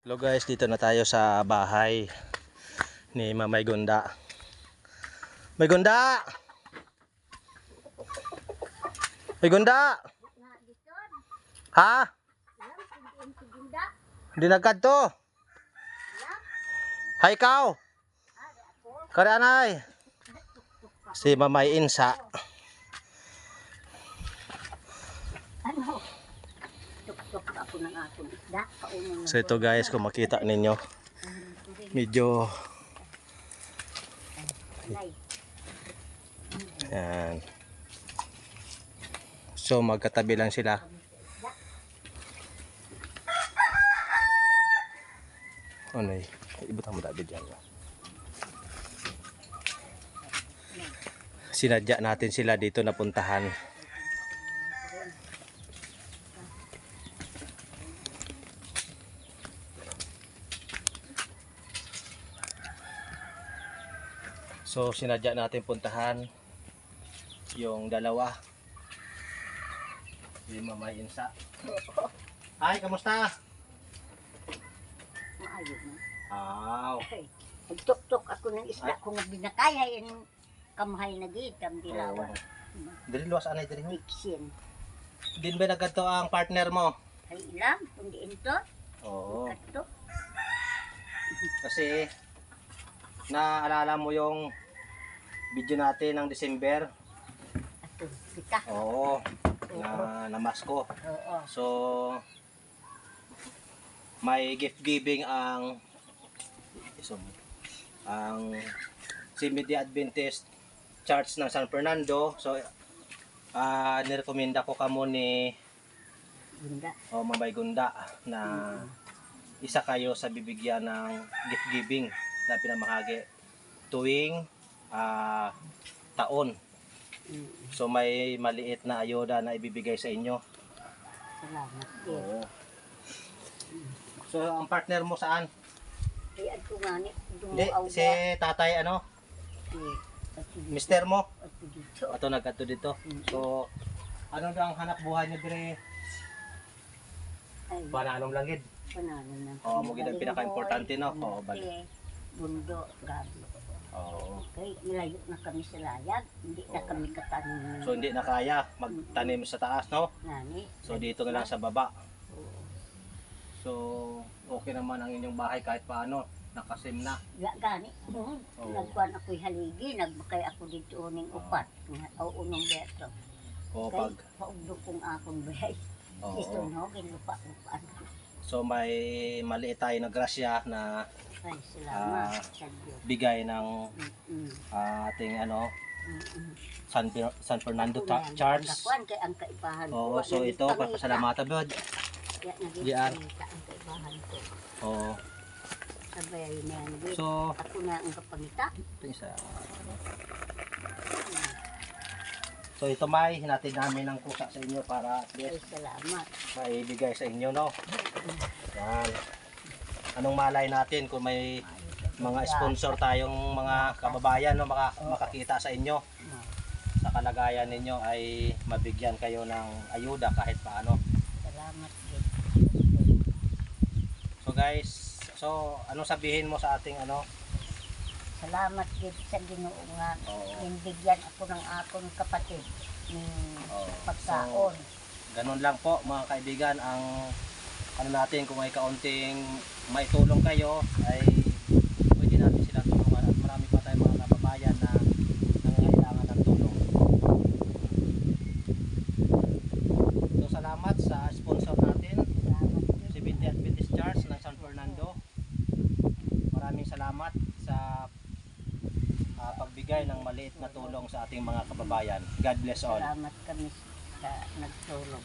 Hello guys, dito na tayo sa bahay ni Mamay Gunda. May Gunda! May Gunda! Ha? Hindi nagkadto. Hay ikaw. Kari anay. Si Mamay Insa. So ito guys, kung makita ninyo, medyo yan. So magkatabi lang sila. Ano eh, ibutang mo David yan. Sinadya natin sila dito napuntahan. So sinadya natin puntahan yung dalawa. Si Mamay Insa. Ay, kamusta? Maayos na. Aw. Nagtok-tok ako ng isda kung binakaya yung kamhay na gitam dilawan. Diri luwas anay diri. Dixin. Din ba nagkadto ang partner mo? Ay ilang, kundi ito. Oo. Kato. Kasi naalala mo yung video natin ng December? Ato, kita. Oo. Na Masko. Oo. So may gift giving ang Seventh-day Adventist Church ng San Fernando. So nirekomenda ko kamo ni Gunda. Mamay Gunda na isa kayo sa bibigyan ng gift giving na pinamahagi tuwing taon. So may maliit na ayuda na ibibigay sa inyo. Salamat. Oo. So ang partner mo saan? Ay, ato nga ni. Hindi, si tatay ano? Mister mo? Ato dito. Ato nagkadto dito. So ano daw ang hanap buhay niyo dire? Ay, Pananong langid. panalo na. Oo, mo gid ang pinaka-importante no. Oo, bali. Bundo, gabi. Oo. Okay, nilayo na kami sa layag. Hindi na kami katanong. So hindi na kaya magtanim sa taas no? Nani. So dito na lang sa baba. Oo. So okay naman ang inyong bahay kahit paano, nakasim na. Gani. Oo. Nagkuhan ako'y haligi, nagbakay ako dito ning upat. O unong beto. O Kay pag paugdo kong akong bayay. Ito oo. no, ginupa-upaan. So may maliit tayo na grasya na Ay, salamat sa Diyos. bigay ng ating San Fernando Church. Nakuhan kay ang kaibahan ko. Oo, so ito pasalamatan bod. Kaya Diyan. naging ang kaibahan ko. Oo. Sabay na yan. So Ako na ang kapangita. ito isa. So ito may hinatid namin ng kusa sa inyo para at Ay, least salamat. maibigay sa inyo no. Yan. Anong malay natin kung may mga sponsor tayong mga kababayan no makakita sa inyo. Sa kalagayan ninyo ay mabigyan kayo ng ayuda kahit paano. Salamat din. So guys, so anong sabihin mo sa ating Salamat din sa Ginoo nga. Oo. Bigyan ako ng akong kapatid ng Oo. pagkaon. Ganun lang po mga kaibigan ang natin kung may kaunting maitulong kayo ay pwede natin silang tulungan at marami pa tayong mga kababayan na nangangailangan ng tulong. So salamat sa sponsor natin, Salamat din. Seventh-day Adventist Church ng San Fernando. Maraming salamat sa pagbigay ng maliit na tulong sa ating mga kababayan. God bless all. Salamat kami sa nagtulong.